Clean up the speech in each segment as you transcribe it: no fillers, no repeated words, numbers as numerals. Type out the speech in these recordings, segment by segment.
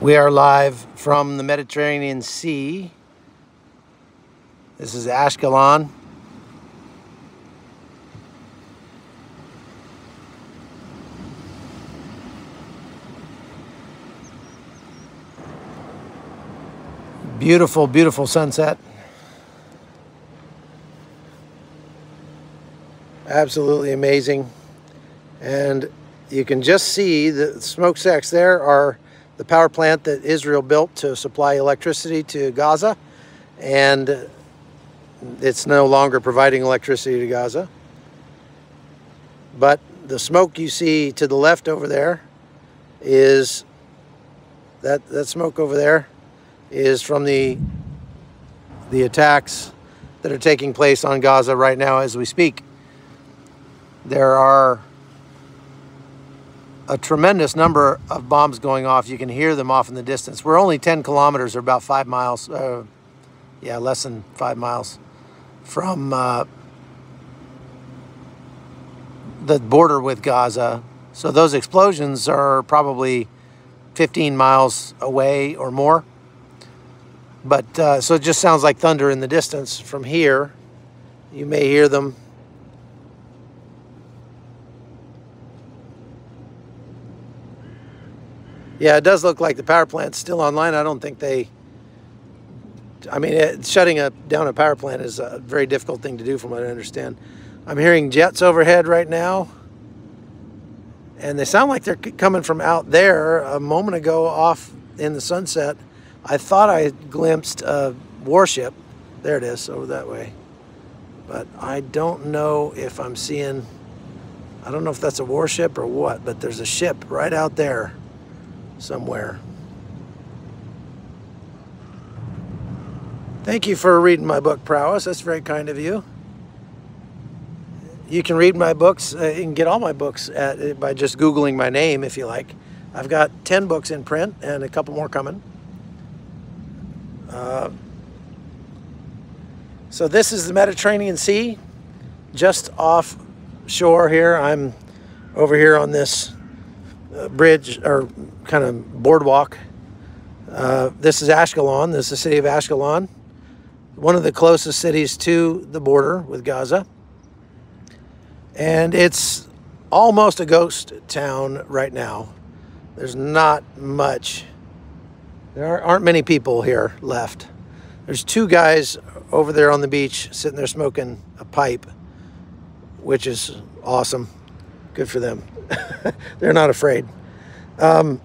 We are live from the Mediterranean Sea. This is Ashkelon. Beautiful, beautiful sunset. Absolutely amazing. And you can just see the smokestacks there are the power plant that Israel built to supply electricity to Gaza. And it's no longer providing electricity to Gaza. But the smoke you see to the left over there is, that smoke over there is from the attacks that are taking place on Gaza right now as we speak. There are a tremendous number of bombs going off. You can hear them off in the distance. We're only 10 kilometers or about 5 miles, yeah, less than 5 miles from the border with Gaza. So those explosions are probably 15 miles away or more. But so it just sounds like thunder in the distance from here. You may hear them. Yeah, it does look like the power plant's still online. I don't think they... I mean, shutting down a power plant is a very difficult thing to do from what I understand. I'm hearing jets overhead right now. And they sound like they're coming from out there. A moment ago off in the sunset, I thought I glimpsed a warship. There it is, over that way. But I don't know if I'm seeing... I don't know if that's a warship or what, but there's a ship right out there somewhere. Thank you for reading my book, Prowess. That's very kind of you. You can read my books. You can get all my books by just Googling my name if you like. I've got 10 books in print and a couple more coming. So this is the Mediterranean Sea, just offshore here. I'm over here on this bridge or kind of boardwalk. This is Ashkelon. This is the city of Ashkelon, one of the closest cities to the border with Gaza. And it's almost a ghost town right now. There's not much. There aren't many people here left. There's two guys over there on the beach sitting there smoking a pipe, which is awesome. Good for them. They're not afraid. And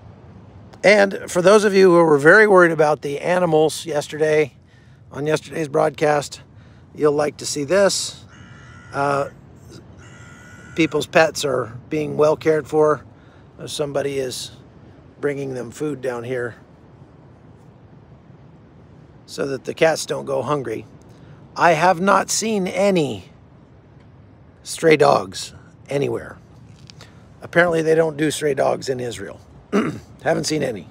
for those of you who were very worried about the animals yesterday, on yesterday's broadcast, you'll like to see this. People's pets are being well cared for. Somebody is bringing them food down here so that the cats don't go hungry. I have not seen any stray dogs anywhere. Apparently they don't do stray dogs in Israel. Haven't seen any.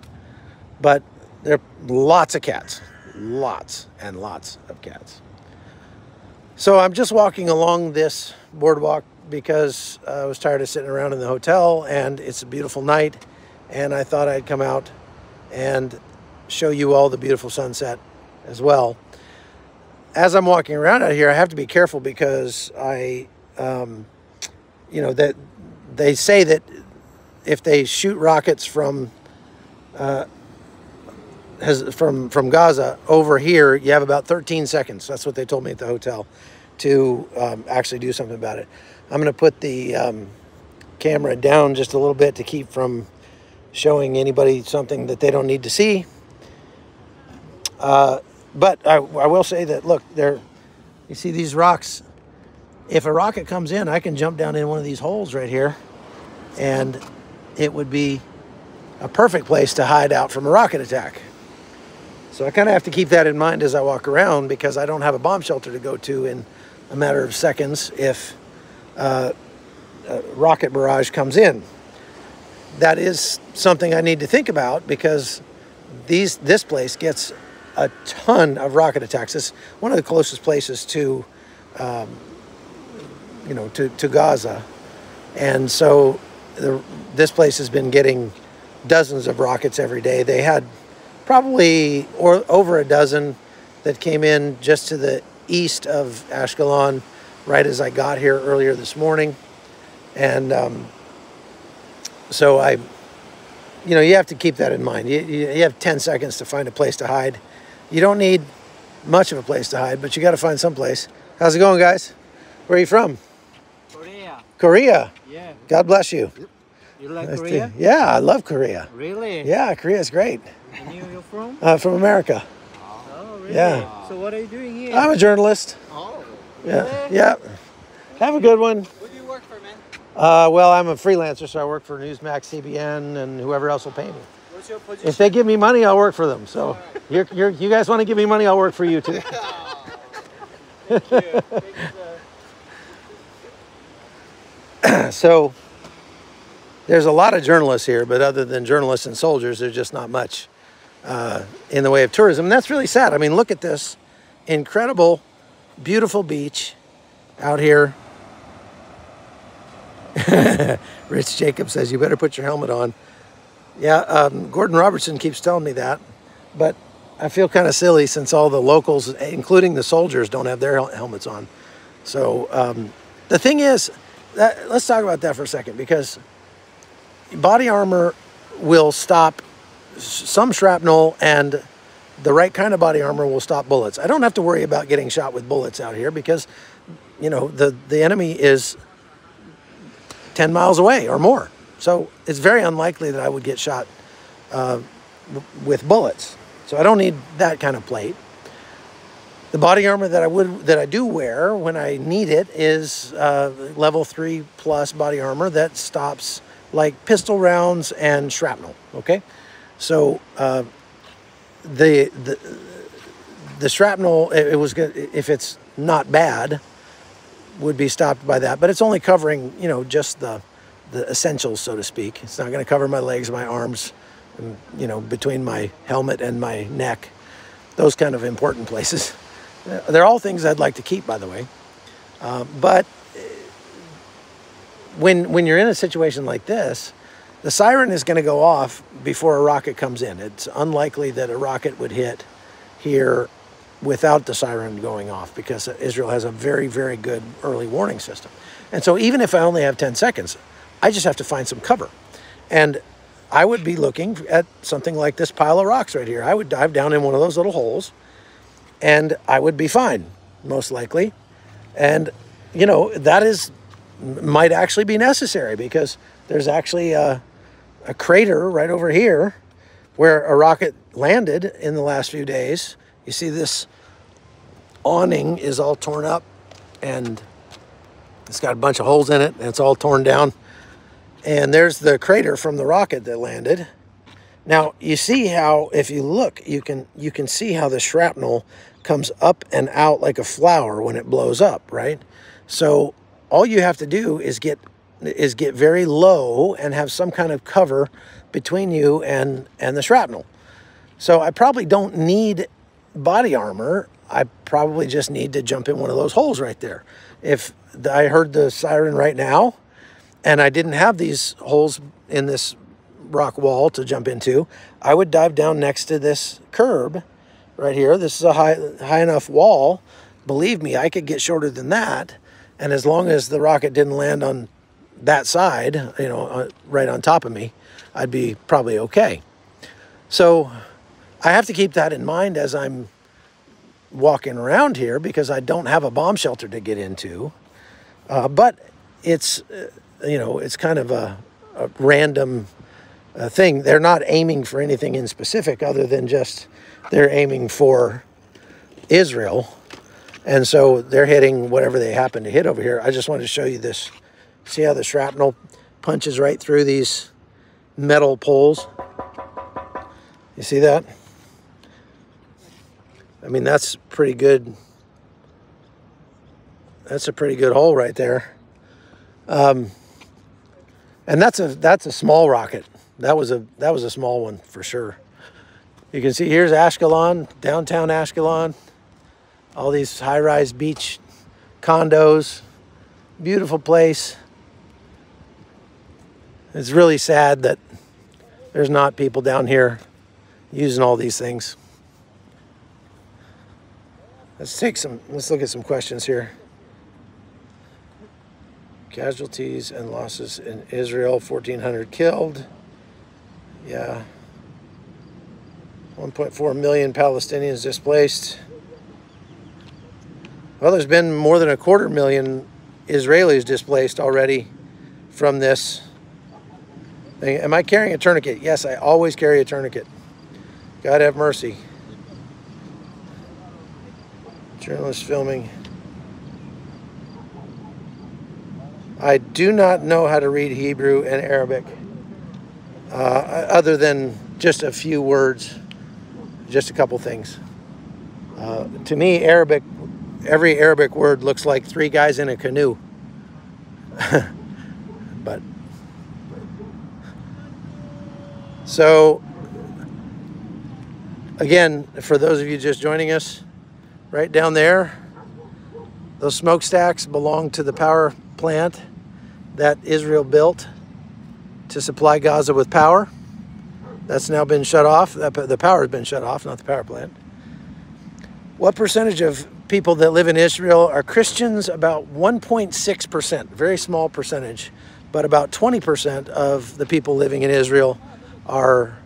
But there are lots of cats. Lots and lots of cats. So I'm just walking along this boardwalk because I was tired of sitting around in the hotel, and it's a beautiful night, and I thought I'd come out and show you all the beautiful sunset as well. As I'm walking around out here, I have to be careful because you know, that they say that if they shoot rockets from Gaza over here, you have about 13 seconds. That's what they told me at the hotel to actually do something about it. I'm going to put the camera down just a little bit to keep from showing anybody something that they don't need to see. But I will say that, look, there, you see these rocks. If a rocket comes in, I can jump down in one of these holes right here, and it would be a perfect place to hide out from a rocket attack. So I kind of have to keep that in mind as I walk around, because I don't have a bomb shelter to go to in a matter of seconds if a rocket barrage comes in. That is something I need to think about, because this place gets a ton of rocket attacks. It's one of the closest places to, you know, to Gaza. And so this place has been getting dozens of rockets every day. They had probably over a dozen that came in just to the east of Ashkelon right as I got here earlier this morning. And so you have to keep that in mind. You have 10 seconds to find a place to hide. You don't need much of a place to hide, but you got to find some place. How's it going, guys? Where are you from? Korea. Korea? Yeah. God bless you. You like Nice Korea? Yeah, I love Korea. Really? Yeah, Korea's great. And you're from? From America. Oh, really? Yeah. So what are you doing here? I'm a journalist. Oh. Yeah. Really? Yeah. Have a good one. What do you work for, man? Well, I'm a freelancer, so I work for Newsmax, CBN, and whoever else will pay me. What's your position? If they give me money, I'll work for them. So, you guys want to give me money, I'll work for you too. Thank you. So, there's a lot of journalists here, but other than journalists and soldiers, there's just not much in the way of tourism. And that's really sad. I mean, look at this incredible, beautiful beach out here. Rich Jacob says, you better put your helmet on. Yeah, Gordon Robertson keeps telling me that, but I feel kind of silly since all the locals, including the soldiers, don't have their helmets on. So the thing is, let's talk about that for a second, because body armor will stop some shrapnel, and the right kind of body armor will stop bullets. I don't have to worry about getting shot with bullets out here because, the enemy is 10 miles away or more. So it's very unlikely that I would get shot with bullets. So I don't need that kind of plate. The body armor that I do wear when I need it is level 3+ body armor that stops like pistol rounds and shrapnel. Okay, so the shrapnel, it was good if it's not bad, would be stopped by that, but it's only covering just the essentials, so to speak. It's not going to cover my legs, my arms, and, between my helmet and my neck, those kind of important places. They're all things I'd like to keep, by the way. But when you're in a situation like this, the siren is going to go off before a rocket comes in. It's unlikely that a rocket would hit here without the siren going off, because Israel has a very, very good early warning system. And so even if I only have 10 seconds, I just have to find some cover. And I would be looking at something like this pile of rocks right here. I would dive down in one of those little holes, and I would be fine, most likely. And, that might actually be necessary, because there's actually a crater right over here where a rocket landed in the last few days. You see this awning is all torn up, and it's got a bunch of holes in it, and it's all torn down. And there's the crater from the rocket that landed. Now, you see how, if you look, you can see how the shrapnel comes up and out like a flower when it blows up, right? So all you have to do is get very low and have some kind of cover between you and the shrapnel. So I probably don't need body armor. I probably just need to jump in one of those holes right there. If I heard the siren right now and I didn't have these holes in this rock wall to jump into, I would dive down next to this curb right here. This is a high enough wall. Believe me, I could get shorter than that. And as long as the rocket didn't land on that side, right on top of me, I'd be probably okay. So I have to keep that in mind as I'm walking around here, because I don't have a bomb shelter to get into. But it's, it's kind of a random thing. They're not aiming for anything in specific other than just they're aiming for Israel. And so they're hitting whatever they happen to hit over here. I just wanted to show you this. See how the shrapnel punches right through these metal poles? You see that? I mean, that's pretty good. That's a pretty good hole right there. And that's a small rocket. That was a small one for sure. You can see here's Ashkelon, downtown Ashkelon. All these high-rise beach condos. Beautiful place. It's really sad that there's not people down here using all these things. Let's look at some questions here. Casualties and losses in Israel, 1,400 killed. Yeah. 1.4 million Palestinians displaced. Well, there's been more than 250,000 Israelis displaced already from this thing. Am I carrying a tourniquet? Yes, I always carry a tourniquet. God have mercy. Journalist filming. I do not know how to read Hebrew and Arabic, other than just a few words, just a couple things. To me, Arabic, every Arabic word looks like three guys in a canoe. But so again, for those of you just joining us, right down there, those smokestacks belong to the power plant that Israel built to supply Gaza with power. That's now been shut off. The power has been shut off, not the power plant. What percentage of people that live in Israel are Christians? About 1.6%, very small percentage, but about 20% of the people living in Israel are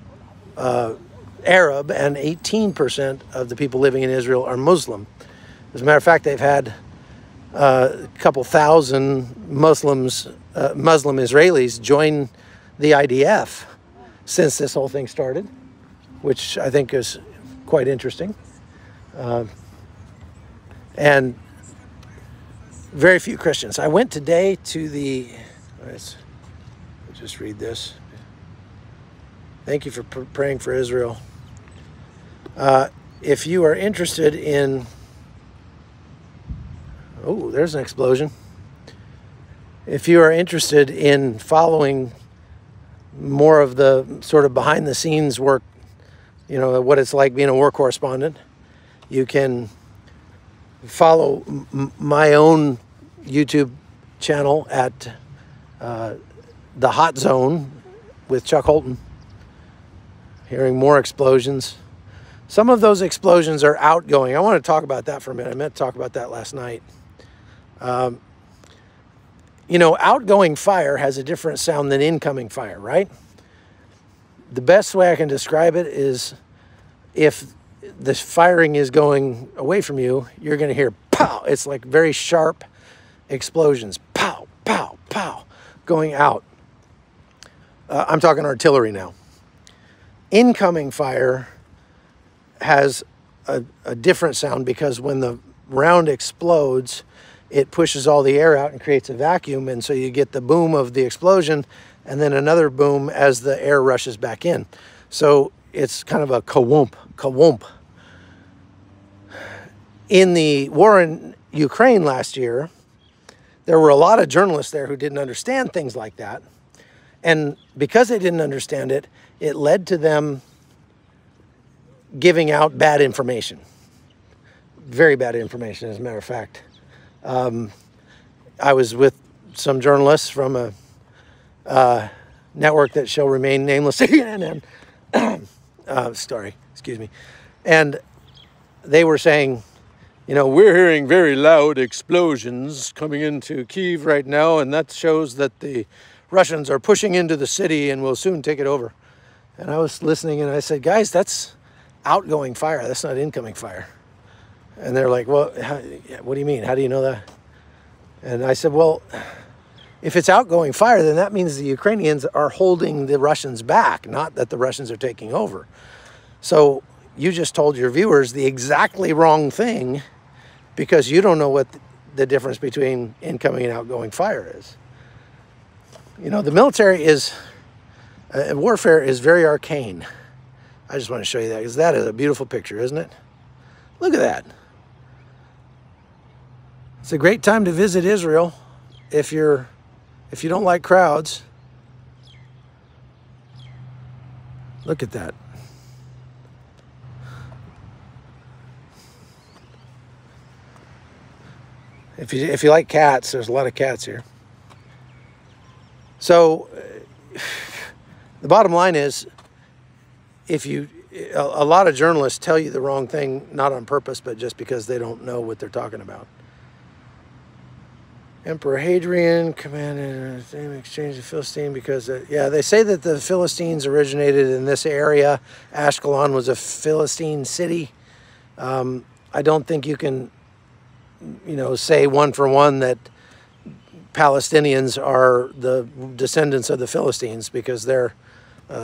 Arab, and 18% of the people living in Israel are Muslim. As a matter of fact, they've had a couple thousand Muslim Israelis join the IDF since this whole thing started, which I think is quite interesting. And very few Christians. I went today to the, let's just read this. Thank you for praying for Israel. If you are interested in, oh, there's an explosion. If you are interested in following more of the sort of behind the scenes work, you know, what it's like being a war correspondent, you can follow my own YouTube channel at The Hot Zone with Chuck Holton. Hearing more explosions. Some of those explosions are outgoing. I want to talk about that for a minute. I meant to talk about that last night. You know, outgoing fire has a different sound than incoming fire, right? The best way I can describe it is if the firing is going away from you, you're going to hear pow. It's like very sharp explosions. Pow, pow, pow, going out. I'm talking artillery now. Incoming fire has a different sound because when the round explodes, it pushes all the air out and creates a vacuum, and so you get the boom of the explosion and then another boom as the air rushes back in. So it's kind of a ka-whoomp, ka-whoomp. In the war in Ukraine last year, there were a lot of journalists there who didn't understand things like that. And because they didn't understand it, it led to them giving out bad information. Very bad information, as a matter of fact. I was with some journalists from a network that shall remain nameless, CNN. Sorry, excuse me. And they were saying, you know, we're hearing very loud explosions coming into Kyiv right now, and that shows that the Russians are pushing into the city and will soon take it over. And I was listening and I said, guys, that's outgoing fire. That's not incoming fire. And they're like, well, what do you mean? How do you know that? And I said, well, if it's outgoing fire, then that means the Ukrainians are holding the Russians back, not that the Russians are taking over. So you just told your viewers the exactly wrong thing because you don't know what the difference between incoming and outgoing fire is. You know, the military is, warfare is very arcane. I just want to show you that because that is a beautiful picture, isn't it? Look at that. It's a great time to visit Israel if you don't like crowds. Look at that. If you like cats, there's a lot of cats here. So the bottom line is, if you a lot of journalists tell you the wrong thing, not on purpose, but just because they don't know what they're talking about. Emperor Hadrian commanded an exchange of Philistine because, yeah, they say that the Philistines originated in this area. Ashkelon was a Philistine city. I don't think you can, say one for one that Palestinians are the descendants of the Philistines, because their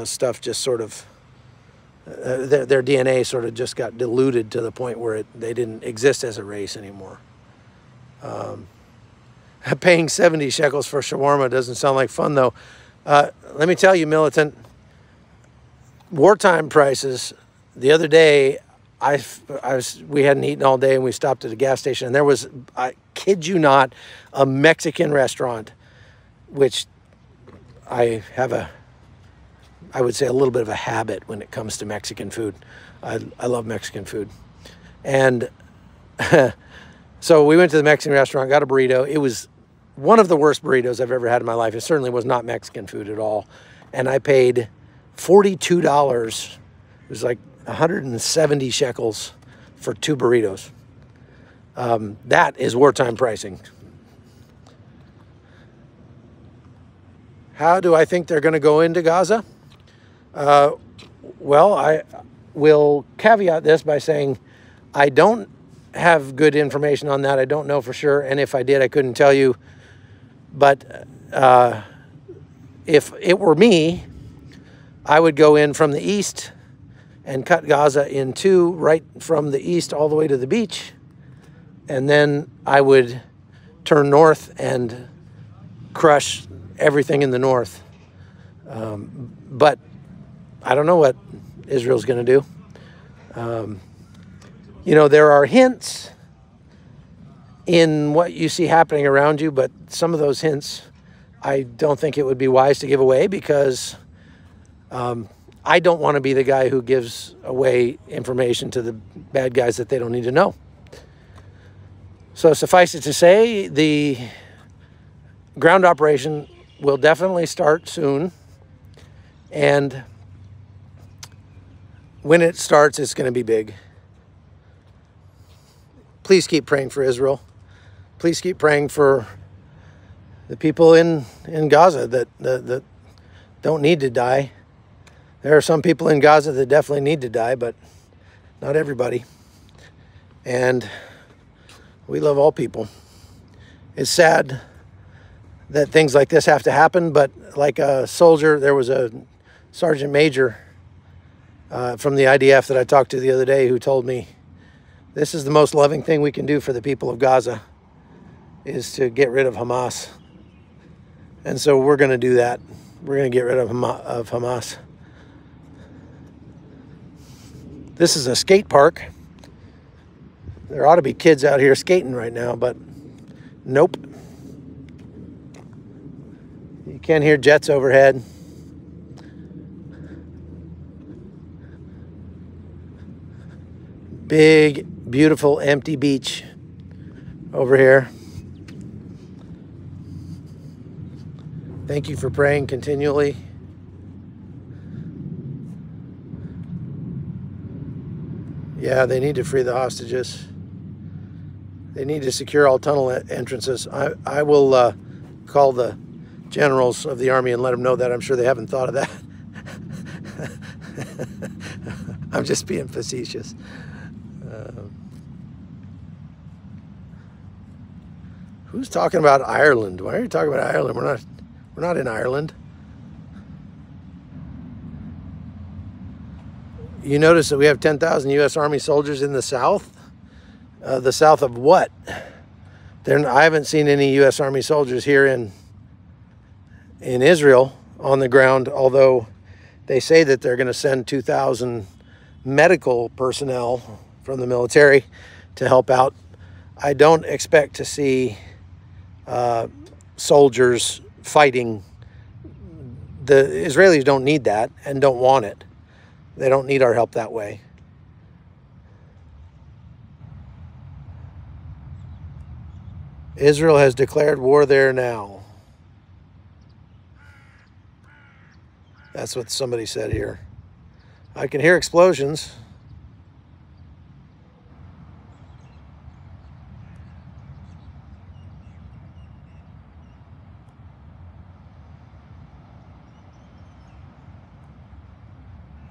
stuff just sort of, their DNA sort of just got diluted to the point where they didn't exist as a race anymore. Paying 70 shekels for shawarma doesn't sound like fun, though. Let me tell you, militant, wartime prices. The other day, we hadn't eaten all day, and we stopped at a gas station, and there was, I kid you not, a Mexican restaurant, which I would say a little bit of a habit when it comes to Mexican food. I love Mexican food. And so we went to the Mexican restaurant, got a burrito. It was one of the worst burritos I've ever had in my life. It certainly was not Mexican food at all. And I paid $42. It was like 170 shekels for 2 burritos. That is wartime pricing. How do I think they're going to go into Gaza? Well, I will caveat this by saying I don't have good information on that. I don't know for sure. And if I did, I couldn't tell you. But if it were me, I would go in from the east and cut Gaza in 2, right from the east all the way to the beach. And then I would turn north and crush everything in the north. But I don't know what Israel's going to do. There are hints in what you see happening around you, but some of those hints I don't think it would be wise to give away, because I don't want to be the guy who gives away information to the bad guys that they don't need to know. So suffice it to say, the ground operation will definitely start soon. And when it starts, it's going to be big. Please keep praying for Israel. Please keep praying for the people in Gaza that don't need to die. There are some people in Gaza that definitely need to die, but not everybody. And we love all people. It's sad that things like this have to happen, but like a soldier, there was a sergeant major from the IDF that I talked to the other day who told me, this is the most loving thing we can do for the people of Gaza, is to get rid of Hamas. And so we're going to do that. We're going to get rid of Hamas. This is a skate park. There ought to be kids out here skating right now, but nope. You can't hear jets overhead. Big, beautiful, empty beach over here. Thank you for praying continually. Yeah, they need to free the hostages. They need to secure all tunnel entrances. I will call the generals of the army and let them know that. I'm sure they haven't thought of that. I'm just being facetious. Who's talking about Ireland? Why are you talking about Ireland? We're not in Ireland. You notice that we have 10,000 U.S. Army soldiers in the south. The south of what? I haven't seen any U.S. Army soldiers here in Israel on the ground, although they say that they're going to send 2,000 medical personnel from the military to help out. I don't expect to see soldiers fighting. The Israelis don't need that and don't want it. They don't need our help that way. Israel has declared war there now. That's what somebody said here. I can hear explosions.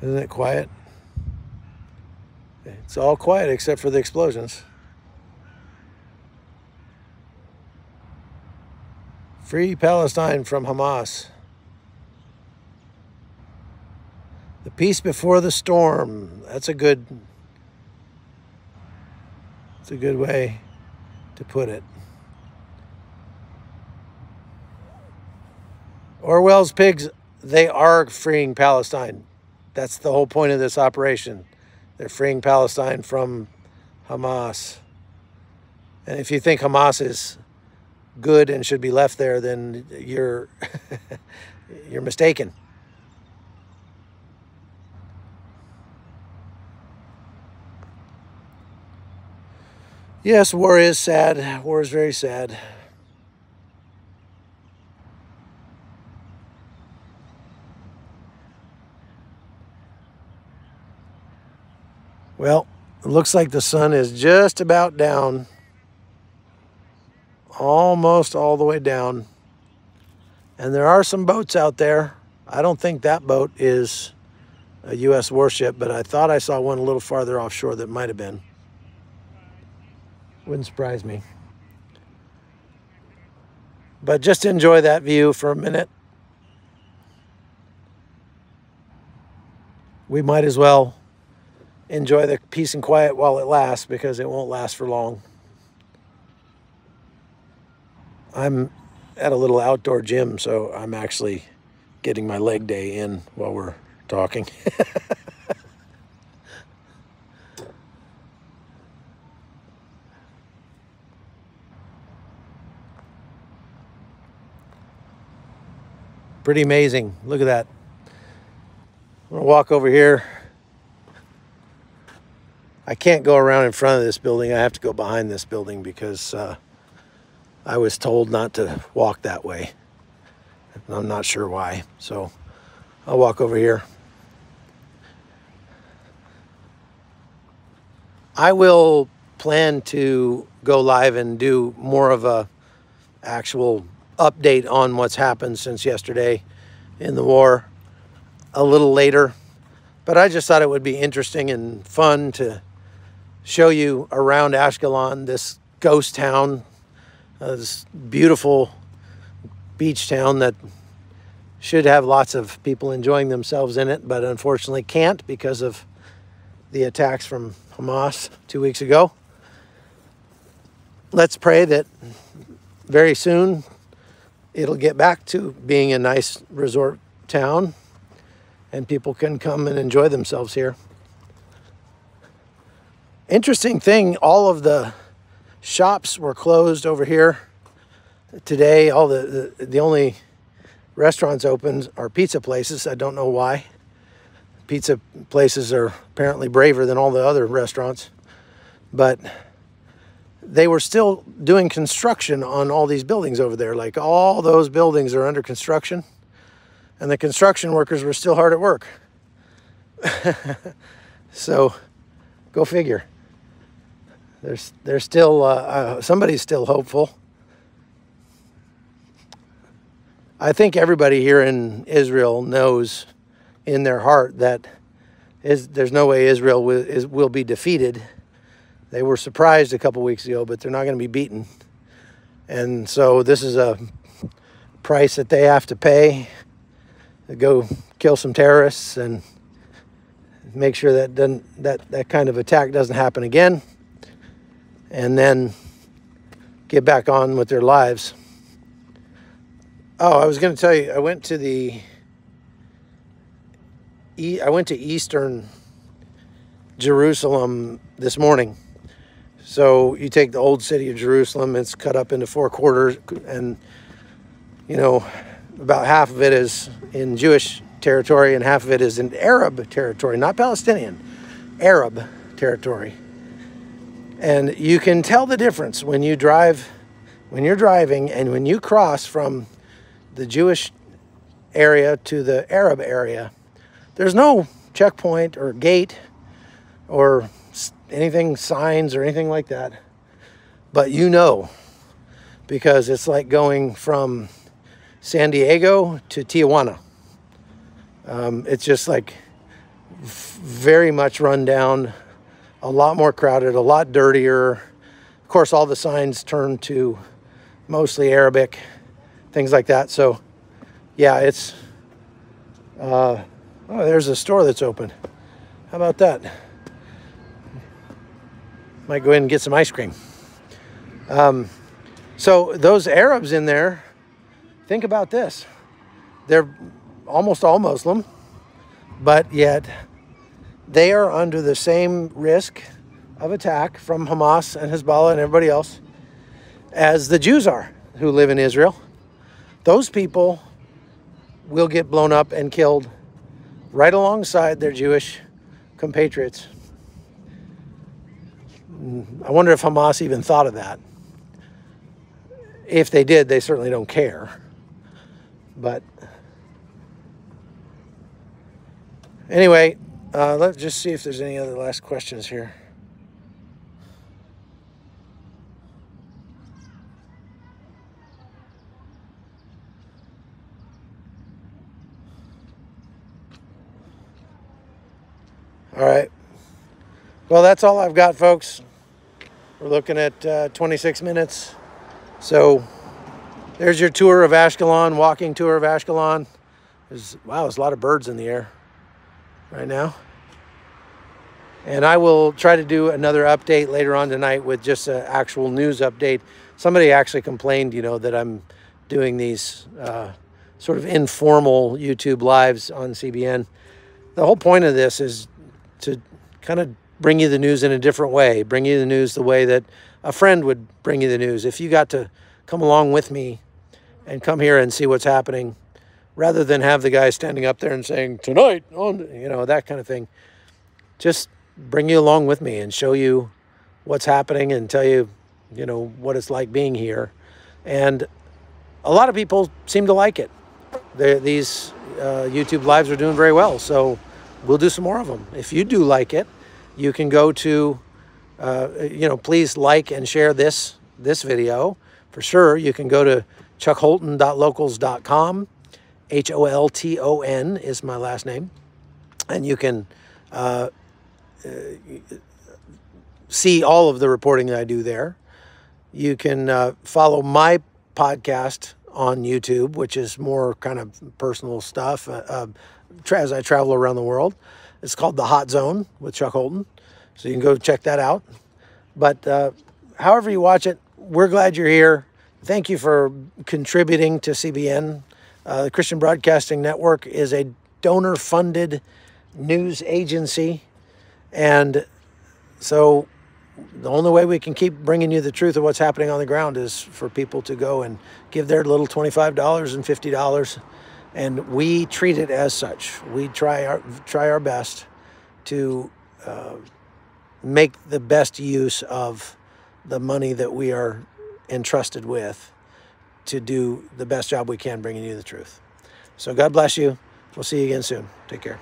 Isn't it quiet? It's all quiet except for the explosions. Free Palestine from Hamas. The peace before the storm. That's a good way to put it. Orwell's pigs, they are freeing Palestine. That's the whole point of this operation. They're freeing Palestine from Hamas. And if you think Hamas is good and should be left there, then you're you're mistaken. Yes, war is sad. War is very sad. Well, it looks like the sun is just about down. Almost all the way down. And there are some boats out there. I don't think that boat is a U.S. warship, but I thought I saw one a little farther offshore that might have been. Wouldn't surprise me. But just enjoy that view for a minute. We might as well enjoy the peace and quiet while it lasts, because it won't last for long. I'm at a little outdoor gym, so I'm actually getting my leg day in while we're talking. Pretty amazing. Look at that. I'm gonna walk over here. I can't go around in front of this building. I have to go behind this building because I was told not to walk that way. I'm not sure why. So I'll walk over here. I will plan to go live and do more of a actual update on what's happened since yesterday in the war a little later. But I just thought it would be interesting and fun to show you around Ashkelon, this ghost town, this beautiful beach town that should have lots of people enjoying themselves in it, but unfortunately can't because of the attacks from Hamas 2 weeks ago. Let's pray that very soon it'll get back to being a nice resort town and people can come and enjoy themselves here. Interesting thing, all of the shops were closed over here today. All the only restaurants open are pizza places. I don't know why. Pizza places are apparently braver than all the other restaurants. But they were still doing construction on all these buildings over there. Like, all those buildings are under construction. And the construction workers were still hard at work. So, go figure. There's still, somebody's still hopeful. I think everybody here in Israel knows in their heart that there's no way Israel will be defeated. They were surprised a couple weeks ago, but they're not going to be beaten. And so this is a price that they have to pay to go kill some terrorists and make sure that kind of attack doesn't happen again, and then get back on with their lives. Oh, I was going to tell you, I went to Eastern Jerusalem this morning. So you take the old city of Jerusalem, it's cut up into 4 quarters, and you know, about half of it is in Jewish territory and half of it is in Arab territory, not Palestinian, Arab territory. And you can tell the difference when you're driving and when you cross from the Jewish area to the Arab area. There's no checkpoint or gate or anything, signs or anything like that. But you know, because it's like going from San Diego to Tijuana. It's just like very much run down, a lot more crowded, a lot dirtier. Of course, all the signs turn to mostly Arabic, things like that. So yeah, it's, oh, there's a store that's open. How about that? Might go in and get some ice cream. So those Arabs in there, think about this. They're almost all Muslim, but yet they are under the same risk of attack from Hamas and Hezbollah and everybody else as the Jews are who live in Israel. Those people will get blown up and killed right alongside their Jewish compatriots. I wonder if Hamas even thought of that. If they did, they certainly don't care. But anyway, let's just see if there's any other last questions here. All right. Well, that's all I've got, folks. We're looking at 26 minutes. So there's your tour of Ashkelon, walking tour of Ashkelon. Wow, there's a lot of birds in the air right now. And I will try to do another update later on tonight with just an actual news update. Somebody actually complained, you know, that I'm doing these sort of informal YouTube lives on CBN. The whole point of this is to kind of bring you the news in a different way, bring you the news the way that a friend would bring you the news. If you got to come along with me and come here and see what's happening, rather than have the guy standing up there and saying, tonight, on, you know, that kind of thing, just bring you along with me and show you what's happening and tell you, you know, what it's like being here. And a lot of people seem to like it. These YouTube lives are doing very well, so we'll do some more of them. If you do like it, you can go to, you know, please like and share this video. For sure, you can go to chuckholton.locals.com. Holton is my last name. And you can see all of the reporting that I do there. You can follow my podcast on YouTube, which is more kind of personal stuff as I travel around the world. It's called The Hot Zone with Chuck Holton. So you can go check that out. But however you watch it, we're glad you're here. Thank you for contributing to CBN. The Christian Broadcasting Network is a donor-funded news agency. And so the only way we can keep bringing you the truth of what's happening on the ground is for people to go and give their little $25 and $50. And we treat it as such. We try our best to make the best use of the money that we are entrusted with to do the best job we can bringing you the truth. So God bless you. We'll see you again soon. Take care.